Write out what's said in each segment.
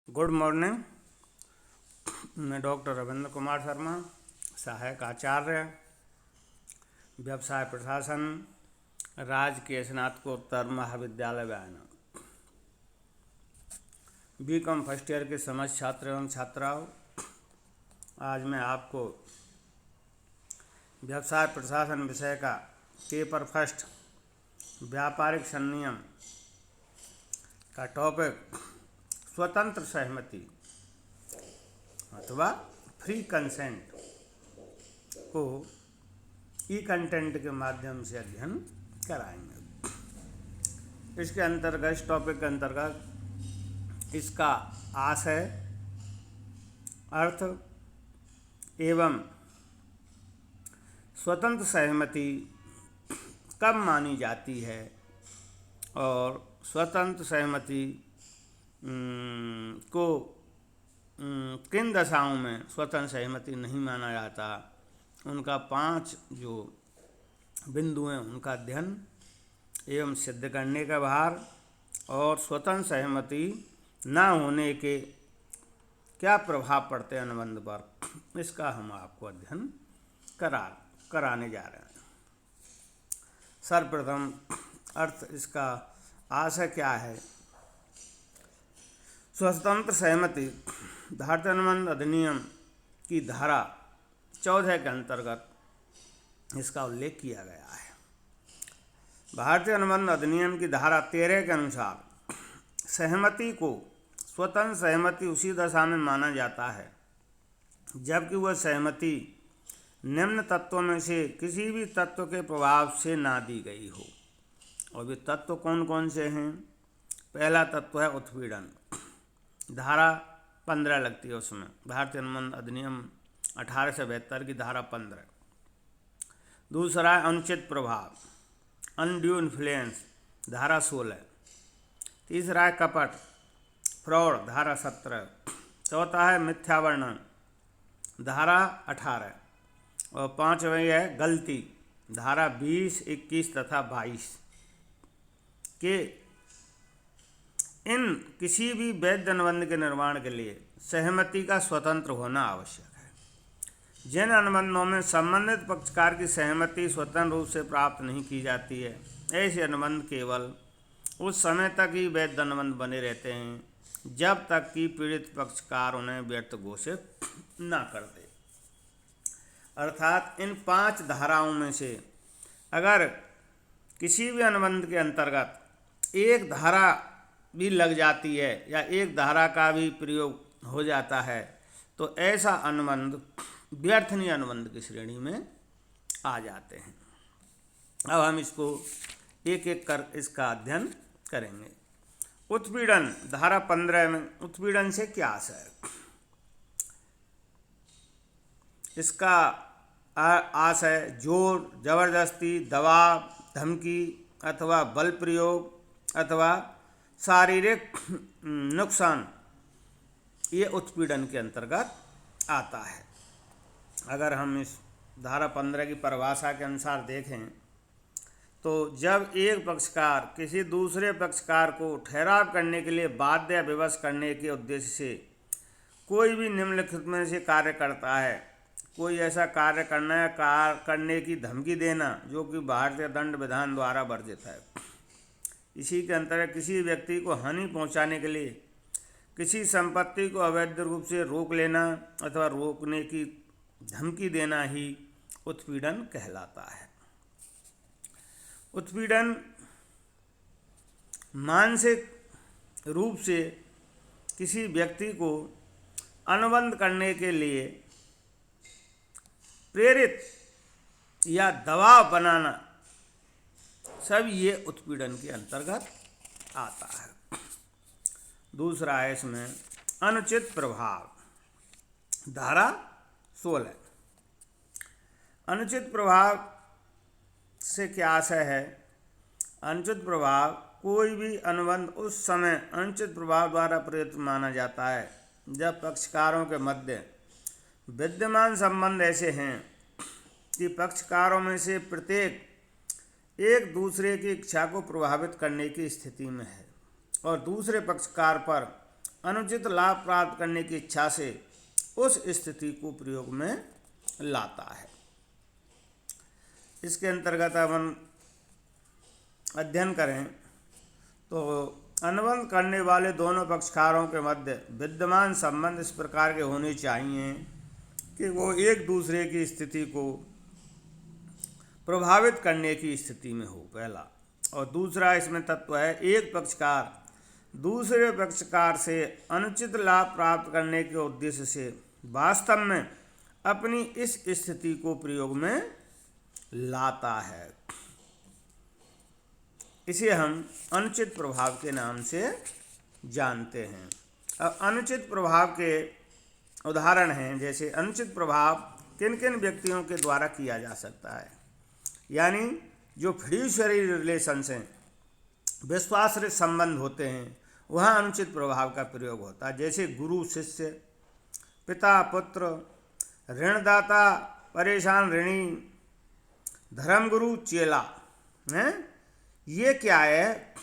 Good morning. मैं doctor Ravindra Kumar Sharma, सहायक आचार्य, व्यवसाय प्रशासन, राजकीय स्नातकोत्तर महाविद्यालय वायनाड। बीकॉम फर्स्ट ईयर के समस्त छात्र एवं छात्राओं, आज मैं आपको व्यवसाय प्रशासन विषय का पेपर फर्स्ट व्यापारिक संनियम का टॉपिक स्वतंत्र सहमति अथवा फ्री कंसेंट को ई कंटेंट के माध्यम से अध्ययन कराएंगे। इसके अंतर्गत, इस टॉपिक के अंतर्गत इसका आशय, अर्थ एवं स्वतंत्र सहमति कब मानी जाती है और स्वतंत्र सहमति को किन दशाओं में स्वतंत्र सहमति नहीं माना जाता, उनका 5 जो बिंदु हैं उनका अध्ययन एवं सिद्ध करने का भार, और स्वतंत्र सहमति न होने के क्या प्रभाव पड़ते हैं अनुबंध पर, इसका हम आपको अध्ययन कराने जा रहे हैं। सर्वप्रथम अर्थ, इसका आशय क्या है। स्वतंत्र सहमति भारतीय अनुबंध अधिनियम की धारा 14 के अंतर्गत इसका उल्लेख किया गया है। भारतीय अनुबंध अधिनियम की धारा 13 के अनुसार सहमति को स्वतंत्र सहमति उसी दशा में माना जाता है जबकि वह सहमति निम्न तत्वों में से किसी भी तत्व के प्रभाव से ना दी गई हो। और वे तत्व कौन कौन से हैं? पहला तत्व है उत्पीड़न, धारा 15 लगती है उसमें, भारतीय अनुबंध अधिनियम 1872 की धारा 15। दूसरा है अनुचित प्रभाव, अनड्यू इन्फ्लुएंस, धारा 16। तीसरा है कपट, फ्रॉड, धारा 17। चौथा है मिथ्या वर्णन, धारा 18। और 5वां है गलती, धारा 20, 21 तथा 22 के इन किसी भी वैध अनुबंध के निर्माण के लिए सहमति का स्वतंत्र होना आवश्यक है। जिन अनुबंधों में संबंधित पक्षकार की सहमति स्वतंत्र रूप से प्राप्त नहीं की जाती है, ऐसे अनुबंध केवल उस समय तक ही वैध अनुबंध बने रहते हैं जब तक कि पीड़ित पक्षकार उन्हें व्यर्थ घोषित न कर दे। अर्थात इन 5 धाराओं में से अगर किसी भी अनुबंध के अंतर्गत एक धारा भी लग जाती है या एक धारा का भी प्रयोग हो जाता है तो ऐसा अनुबंध व्यर्थनीय अनुबंध की श्रेणी में आ जाते हैं। अब हम इसको एक एक कर इसका अध्ययन करेंगे। उत्पीड़न, धारा 15 में उत्पीड़न से क्या आशय है? इसका आशय जोर, जबरदस्ती, दबाव, धमकी अथवा बल प्रयोग अथवा शारीरिक नुकसान, ये उत्पीड़न के अंतर्गत आता है। अगर हम इस धारा 15 की परिभाषा के अनुसार देखें तो जब एक पक्षकार किसी दूसरे पक्षकार को ठहराव करने के लिए बाध्य या विवश करने के उद्देश्य से कोई भी निम्नलिखित में से कार्य करता है, कोई ऐसा कार्य करना या कार्य करने की धमकी देना जो कि भारतीय दंड विधान द्वारा वर्जित है। इसी के अंतर्गत किसी व्यक्ति को हानि पहुंचाने के लिए किसी संपत्ति को अवैध रूप से रोक लेना अथवा रोकने की धमकी देना ही उत्पीड़न कहलाता है। उत्पीड़न मानसिक रूप से किसी व्यक्ति को अनुबंध करने के लिए प्रेरित या दबाव बनाना, सब ये उत्पीड़न के अंतर्गत आता है। दूसरा है इसमें अनुचित प्रभाव, धारा 16। अनुचित प्रभाव से क्या आशय है? अनुचित प्रभाव, कोई भी अनुबंध उस समय अनुचित प्रभाव द्वारा प्रेरित माना जाता है जब पक्षकारों के मध्य विद्यमान संबंध ऐसे हैं कि पक्षकारों में से प्रत्येक एक दूसरे की इच्छा को प्रभावित करने की स्थिति में है और दूसरे पक्षकार पर अनुचित लाभ प्राप्त करने की इच्छा से उस स्थिति को प्रयोग में लाता है। इसके अंतर्गत अपन अध्ययन करें तो अनुबंध करने वाले दोनों पक्षकारों के मध्य विद्यमान संबंध इस प्रकार के होने चाहिए कि वो एक दूसरे की स्थिति को प्रभावित करने की स्थिति में हो, पहला। और दूसरा इसमें तत्व है, एक पक्षकार दूसरे पक्षकार से अनुचित लाभ प्राप्त करने के उद्देश्य से वास्तव में अपनी इस स्थिति को प्रयोग में लाता है। इसे हम अनुचित प्रभाव के नाम से जानते हैं। अब अनुचित प्रभाव के उदाहरण हैं, जैसे अनुचित प्रभाव किन किन व्यक्तियों के द्वारा किया जा सकता है, यानी जो फिड्यूशियरी रिलेशंस हैं, विश्वास संबंध होते हैं, वहाँ अनुचित प्रभाव का प्रयोग होता है। जैसे गुरु शिष्य, पिता पुत्र, ऋणदाता परेशान ऋणी, धर्मगुरु चेला हैं, ये क्या है,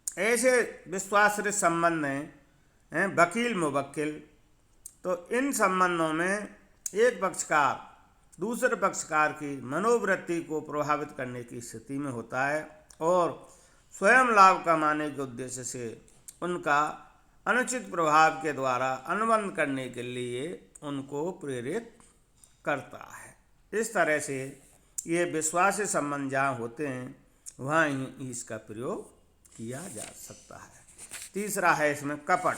ऐसे विश्वास संबंध हैं, वकील मुवक्किल। तो इन संबंधों में एक पक्षकार दूसरे पक्षकार की मनोवृत्ति को प्रभावित करने की स्थिति में होता है और स्वयं लाभ कमाने के उद्देश्य से उनका अनुचित प्रभाव के द्वारा अनुबंध करने के लिए उनको प्रेरित करता है। इस तरह से ये विश्वास संबंध जहाँ होते हैं वहाँ ही इसका प्रयोग किया जा सकता है। तीसरा है इसमें कपट।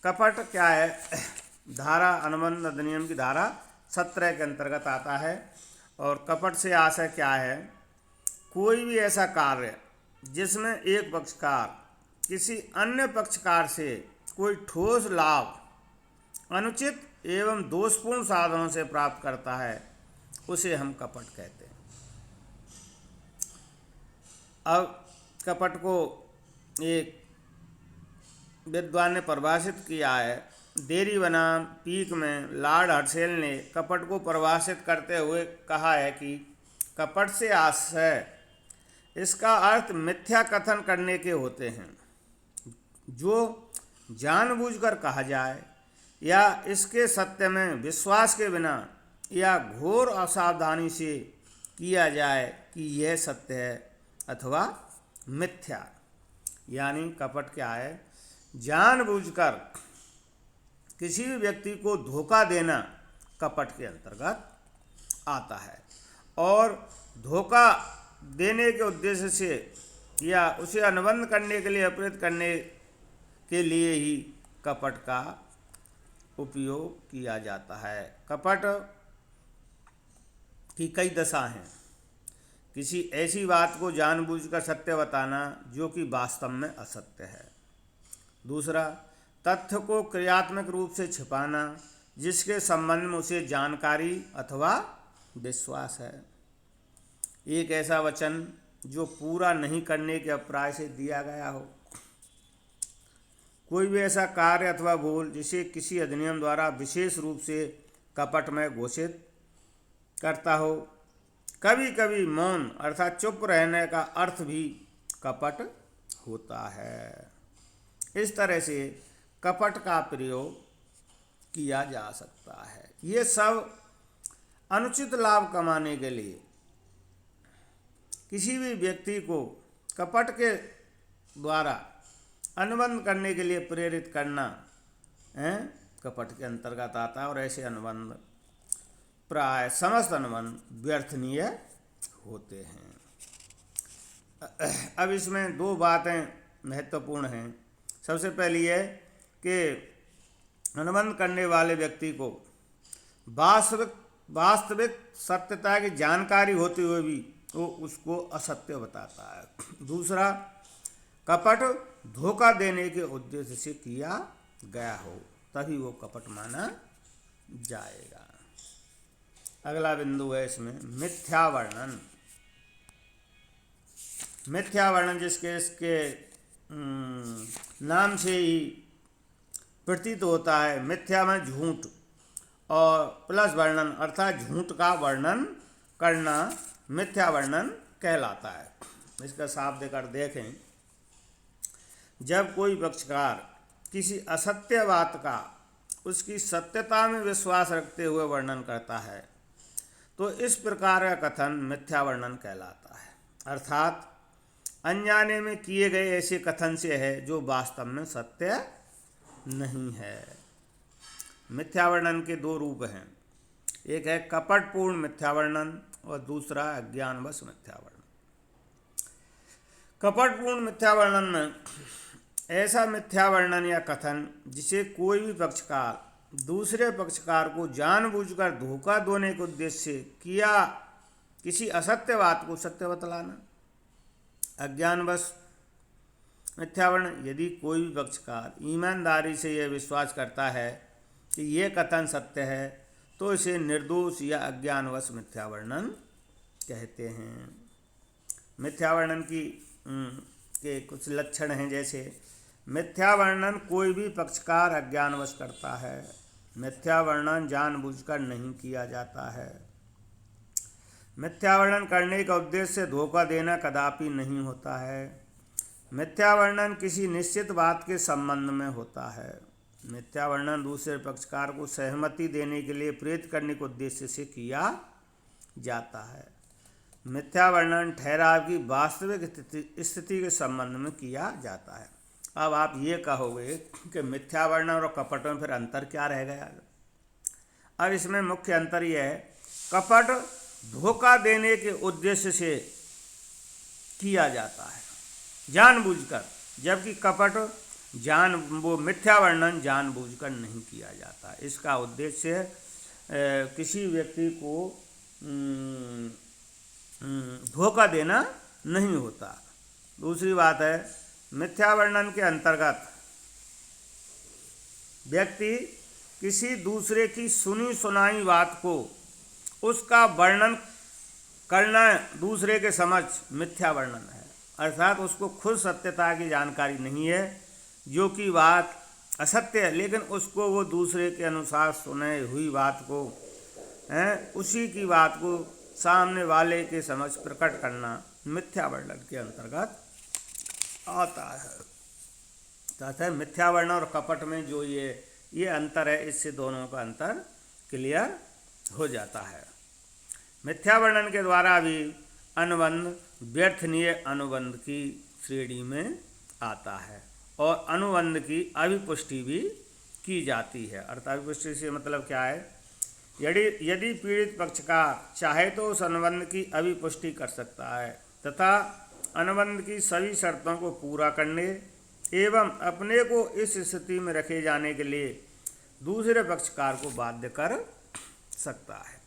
कपट क्या है, धारा अनुबंध अधिनियम की धारा 17 के अंतर्गत आता है। और कपट से आशय क्या है, कोई भी ऐसा कार्य जिसमें एक पक्षकार किसी अन्य पक्षकार से कोई ठोस लाभ अनुचित एवं दोषपूर्ण साधनों से प्राप्त करता है, उसे हम कपट कहते हैं। अब कपट को एक विद्वान ने परिभाषित किया है। देरी बनाम पीक में लॉर्ड हर्शेल ने कपट को परिभाषित करते हुए कहा है कि कपट से आशय इसका अर्थ मिथ्या कथन करने के होते हैं, जो जानबूझकर कहा जाए या इसके सत्य में विश्वास के बिना या घोर असावधानी से किया जाए कि यह सत्य है अथवा मिथ्या। यानी कपट क्या है, जानबूझकर किसी भी व्यक्ति को धोखा देना कपट के अंतर्गत आता है और धोखा देने के उद्देश्य से या उसे अनुबंध करने के लिए प्रेरित करने के लिए ही कपट का उपयोग किया जाता है। कपट की कई दशा हैं। किसी ऐसी बात को जानबूझकर सत्य बताना जो कि वास्तव में असत्य है। दूसरा, तथ्य को क्रियात्मक रूप से छिपाना जिसके संबंध में उसे जानकारी अथवा विश्वास है। एक ऐसा वचन जो पूरा नहीं करने के अभिप्राय से दिया गया हो। कोई भी ऐसा कार्य अथवा बोल जिसे किसी अधिनियम द्वारा विशेष रूप से कपट में घोषित करता हो। कभी कभी मौन अर्थात चुप रहने का अर्थ भी कपट होता है। इस तरह से कपट का प्रयोग किया जा सकता है। ये सब अनुचित लाभ कमाने के लिए किसी भी व्यक्ति को कपट के द्वारा अनुबंध करने के लिए प्रेरित करना कपट के अंतर्गत आता है। और ऐसे अनुबंध प्राय समस्त अनुबंध व्यर्थनीय होते हैं। अब इसमें दो बातें महत्वपूर्ण हैं। सबसे पहली है कि अनुबंध करने वाले व्यक्ति को वास्तविक सत्यता की जानकारी होते हुए भी वो उसको असत्य बताता है। दूसरा, कपट धोखा देने के उद्देश्य से किया गया हो तभी वो कपट माना जाएगा। अगला बिंदु है इसमें मिथ्या वर्णन। मिथ्या वर्णन जिसके इसके नाम से ही प्रतीत होता है। मिथ्या में झूठ और प्लस वर्णन अर्थात झूठ का वर्णन करना मिथ्या वर्णन कहलाता है। इसका साफ देकर देखें जब कोई पक्षकार किसी असत्य बात का उसकी सत्यता में विश्वास रखते हुए वर्णन करता है तो इस प्रकार का कथन मिथ्या वर्णन कहलाता है। अर्थात अनजाने में किए गए ऐसे कथन से है जो वास्तव में सत्य नहीं है। मिथ्या वर्णन के दो रूप हैं, एक है कपटपूर्ण मिथ्या वर्णन और दूसरा अज्ञानवश मिथ्या वर्णन। कपटपूर्ण मिथ्या वर्णन में ऐसा मिथ्या वर्णन या कथन जिसे कोई भी पक्षकार दूसरे पक्षकार को जानबूझकर धोखा देने के उद्देश्य से किया किसी असत्य बात को सत्य बतलाना। अज्ञानवश मिथ्या वर्णन, यदि कोई भी पक्षकार ईमानदारी से यह विश्वास करता है कि यह कथन सत्य है तो इसे निर्दोष या अज्ञानवश मिथ्या वर्णन कहते हैं। मिथ्या वर्णन के कुछ लक्षण हैं, जैसे मिथ्या वर्णन कोई भी पक्षकार अज्ञानवश करता है। मिथ्या वर्णन जानबूझकर नहीं किया जाता है। मिथ्या वर्णन करने का उद्देश्य धोखा देना कदापि नहीं होता है। मिथ्या वर्णन किसी निश्चित बात के संबंध में होता है। मिथ्या वर्णन दूसरे पक्षकार को सहमति देने के लिए प्रेरित करने के उद्देश्य से किया जाता है। मिथ्या वर्णन ठहराव की वास्तविक स्थिति के संबंध में किया जाता है। अब आप ये कहोगे कि मिथ्या वर्णन और कपट में फिर अंतर क्या रह गया? अब इसमें मुख्य अंतर यह है, कपट धोखा देने के उद्देश्य से किया जाता है जानबूझकर, जबकि कपट वो मिथ्या वर्णन जानबूझकर नहीं किया जाता। इसका उद्देश्य किसी व्यक्ति को धोखा देना नहीं होता। दूसरी बात है, मिथ्या वर्णन के अंतर्गत व्यक्ति किसी दूसरे की सुनी सुनाई बात को उसका वर्णन करना दूसरे के समक्ष मिथ्या वर्णन है। अर्थात उसको खुद सत्यता की जानकारी नहीं है, जो कि बात असत्य है, लेकिन उसको वो दूसरे के अनुसार सुने हुई बात को उसी की बात को सामने वाले के समक्ष प्रकट करना मिथ्या वर्णन के अंतर्गत आता है। तथा मिथ्या वर्णन और कपट में जो ये अंतर है, इससे दोनों का अंतर क्लियर हो जाता है। मिथ्या वर्णन के द्वारा भी अनुबंध व्यर्थनीय अनुबंध की श्रेणी में आता है और अनुबंध की अभिपुष्टि भी की जाती है। अर्थात अभिपुष्टि से मतलब क्या है? यदि पीड़ित पक्षकार चाहे तो उस अनुबंध की अभिपुष्टि कर सकता है तथा अनुबंध की सभी शर्तों को पूरा करने एवं अपने को इस स्थिति में रखे जाने के लिए दूसरे पक्षकार को बाध्य कर सकता है।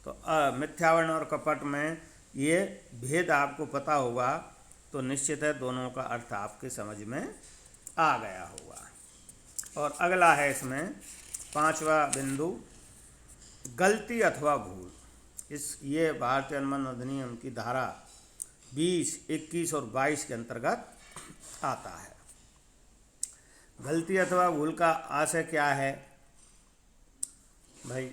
तो मिथ्यावर्ण और कपट में ये भेद आपको पता होगा तो निश्चित है दोनों का अर्थ आपके समझ में आ गया होगा। और अगला है इसमें पांचवा बिंदु, गलती अथवा भूल। ये भारतीय अनुबंध अधिनियम की धारा 20, 21 और 22 के अंतर्गत आता है। गलती अथवा भूल का आशय क्या है भाई?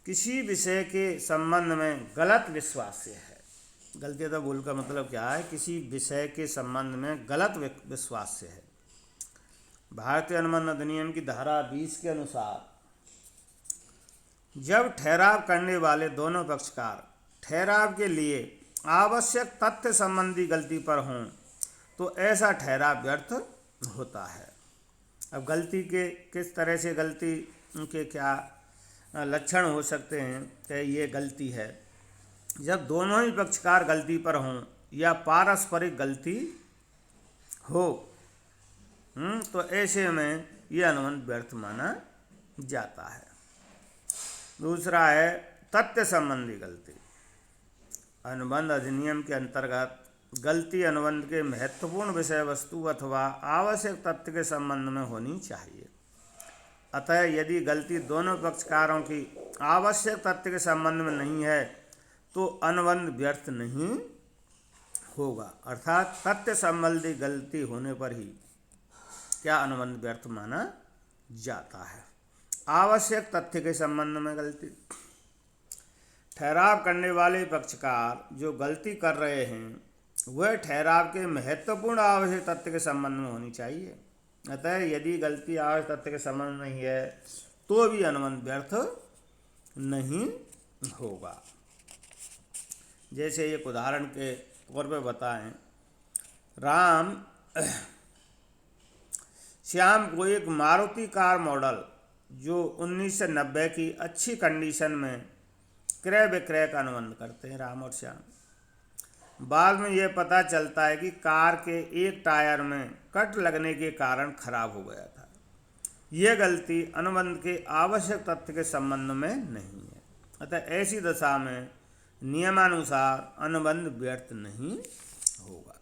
किसी विषय के संबंध में गलत विश्वास से है। गलती अथवा भूल का मतलब क्या है? किसी विषय के संबंध में गलत विश्वास से है। भारतीय अनुबंध अधिनियम की धारा 20 के अनुसार जब ठहराव करने वाले दोनों पक्षकार ठहराव के लिए आवश्यक तथ्य संबंधी गलती पर हों तो ऐसा ठहराव व्यर्थ होता है। अब गलती के किस तरह से गलती के क्या लक्षण हो सकते हैं कि ये गलती है? जब दोनों ही पक्षकार गलती पर हों या पारस्परिक गलती हो तो ऐसे में यह अनुबंध व्यर्थ माना जाता है। दूसरा है तथ्य संबंधी गलती। अनुबंध अधिनियम के अंतर्गत गलती अनुबंध के महत्वपूर्ण विषय वस्तु अथवा आवश्यक तथ्य के संबंध में होनी चाहिए। अतः यदि गलती दोनों पक्षकारों की आवश्यक तथ्य के संबंध में नहीं है तो अनुबंध व्यर्थ नहीं होगा। अर्थात तथ्य संबंधी गलती होने पर ही क्या अनुबंध व्यर्थ माना जाता है। आवश्यक तथ्य के संबंध में गलती। ठहराव करने वाले पक्षकार जो गलती कर रहे हैं वह ठहराव के महत्वपूर्ण आवश्यक तथ्य के संबंध में होनी चाहिए। अतः यदि गलती आवश्यक तथ्य के संबंध नहीं है तो भी अनुबंध व्यर्थ नहीं होगा। जैसे एक उदाहरण के तौर पर बताएं, राम श्याम को एक मारुति कार मॉडल जो 1990 की अच्छी कंडीशन में क्रय विक्रय का अनुबंध करते हैं, राम और श्याम। बाद में यह पता चलता है कि कार के एक टायर में कट लगने के कारण खराब हो गया था। यह गलती अनुबंध के आवश्यक तथ्य के संबंध में नहीं है। अतः ऐसी दशा में नियमानुसार अनुबंध व्यर्थ नहीं होगा।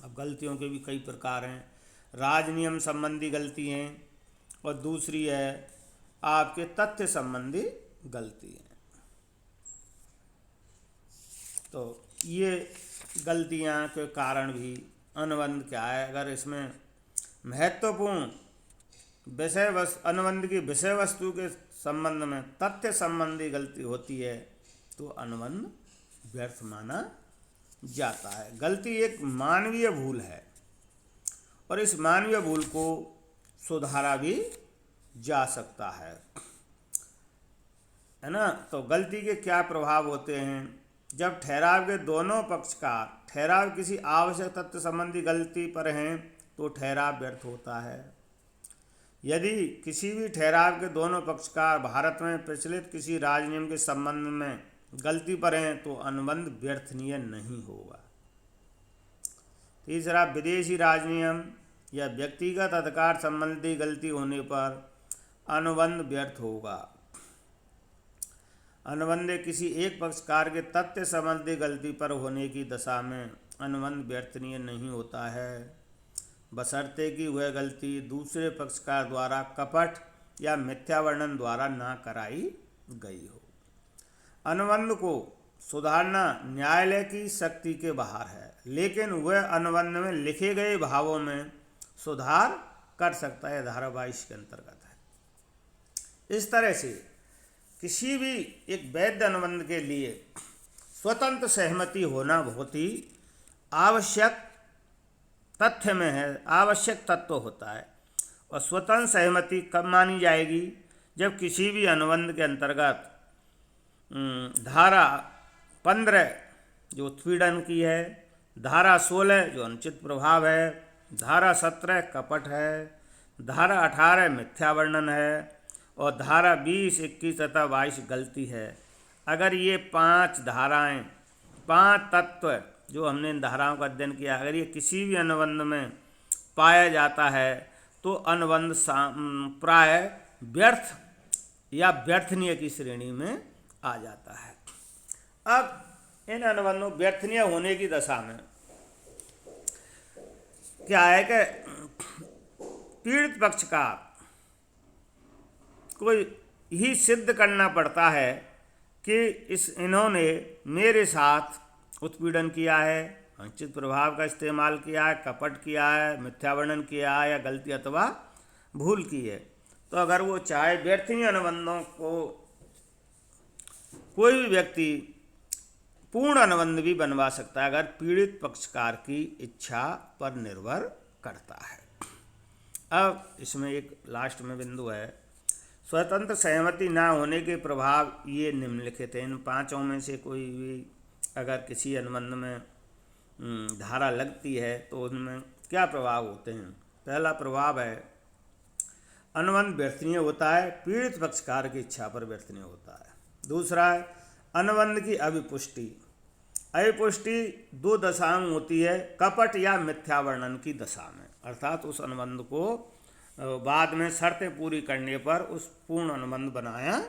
अब गलतियों के भी कई प्रकार हैं। राजनियम संबंधी गलती हैं और दूसरी है आपके तथ्य संबंधी गलती है। तो ये गलतियां के कारण भी अनुबंध क्या है, अगर इसमें महत्वपूर्ण अनुबंध की विषय वस्तु के संबंध में तथ्य संबंधी गलती होती है तो अनुबंध व्यर्थ माना जाता है। गलती एक मानवीय भूल है और इस मानवीय भूल को सुधारा भी जा सकता है ना। तो गलती के क्या प्रभाव होते हैं? जब ठहराव के दोनों पक्षकार ठहराव किसी आवश्यक तथ्य संबंधी गलती पर हैं तो ठहराव व्यर्थ होता है। यदि किसी भी ठहराव के दोनों पक्षकार भारत में प्रचलित किसी राजनियम के संबंध में गलती पर हैं तो अनुबंध व्यर्थनीय नहीं होगा। तीसरा, विदेशी राजनियम या व्यक्तिगत अधिकार संबंधी गलती होने पर अनुबंध व्यर्थ होगा। अनुबंध किसी एक पक्षकार के तथ्य संबंधी गलती पर होने की दशा में अनुबंध व्यर्थनीय नहीं होता है, बशर्ते कि वह गलती दूसरे पक्षकार द्वारा कपट या मिथ्या वर्णन द्वारा ना कराई गई हो। अनुबंध को सुधारना न्यायालय की शक्ति के बाहर है, लेकिन वह अनुबंध में लिखे गए भावों में सुधार कर सकता है, धारा 22 के अंतर्गत है। इस तरह से किसी भी एक वैध अनुबंध के लिए स्वतंत्र सहमति होना बहुत ही आवश्यक तथ्य में है, आवश्यक तत्व होता है। और स्वतंत्र सहमति कब मानी जाएगी? जब किसी भी अनुबंध के अंतर्गत धारा 15 जो उत्पीड़न की है, धारा 16 जो अनुचित प्रभाव है, धारा 17 कपट है, धारा 18 मिथ्या वर्णन है और धारा 20, 21 तथा 22 गलती है। अगर ये 5 धाराएं, 5 तत्व जो हमने इन धाराओं का अध्ययन किया, अगर ये किसी भी अनुबंध में पाया जाता है तो अनुबंध प्राय व्यर्थ या व्यर्थनीय की श्रेणी में आ जाता है। अब इन अनुबंधों व्यर्थनीय होने की दशा में क्या है कि पीड़ित पक्षकार को ही सिद्ध करना पड़ता है कि इन्होंने मेरे साथ उत्पीड़न किया है, अनुचित प्रभाव का इस्तेमाल किया है, कपट किया है, मिथ्या वर्णन किया है या गलती अथवा भूल की है। तो अगर वो चाहे व्यर्थनीय अनुबंधों को कोई भी व्यक्ति पूर्ण अनुबंध भी बनवा सकता है, अगर पीड़ित पक्षकार की इच्छा पर निर्भर करता है। अब इसमें एक लास्ट में बिंदु है, स्वतंत्र सहमति ना होने के प्रभाव ये निम्नलिखित हैं। इन 5 में से कोई भी अगर किसी अनुबंध में धारा लगती है तो उनमें क्या प्रभाव होते हैं? पहला प्रभाव है अनुबंध व्यर्थनीय होता है, पीड़ित पक्षकार की इच्छा पर व्यर्थनीय होता है। दूसरा है अनुबंध की अभिपुष्टि। अभिपुष्टि 2 दशाओं में होती है, कपट या मिथ्या वर्णन की दशा में, अर्थात उस अनुबंध को बाद में शर्तें पूरी करने पर उस पूर्ण अनुबंध बनाया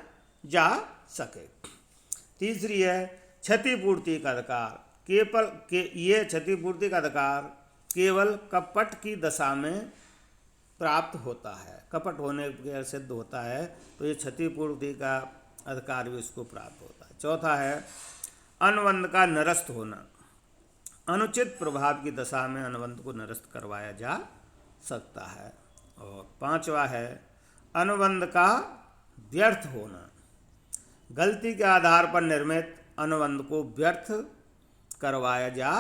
जा सके। तीसरी है क्षतिपूर्ति का अधिकार। ये क्षतिपूर्ति का अधिकार केवल कपट की दशा में प्राप्त होता है, कपट होने के सिद्ध होता है तो ये क्षतिपूर्ति का अधिकार भी उसको प्राप्त होता है। चौथा है अनुबंध का निरस्त होना। अनुचित प्रभाव की दशा में अनुबंध को निरस्त करवाया जा सकता है। और 5वां है अनुबंध का व्यर्थ होना। गलती के आधार पर निर्मित अनुबंध को व्यर्थ करवाया जा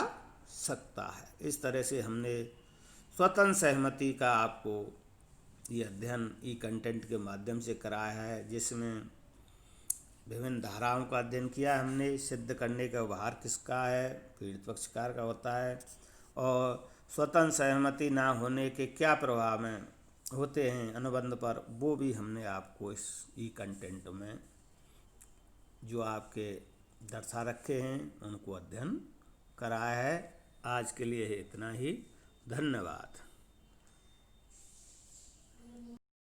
सकता है। इस तरह से हमने स्वतंत्र सहमति का आपको ये अध्ययन ई कंटेंट के माध्यम से कराया है, जिसमें विभिन्न धाराओं का अध्ययन किया है हमने। सिद्ध करने का व्यवहार किसका है, पीड़ित पक्षकार का होता है, और स्वतंत्र सहमति ना होने के क्या प्रभाव में होते हैं अनुबंध पर, वो भी हमने आपको इस ई कंटेंट में जो आपके दर्शा रखे हैं उनको अध्ययन कराया है। आज के लिए इतना ही। धन्यवाद।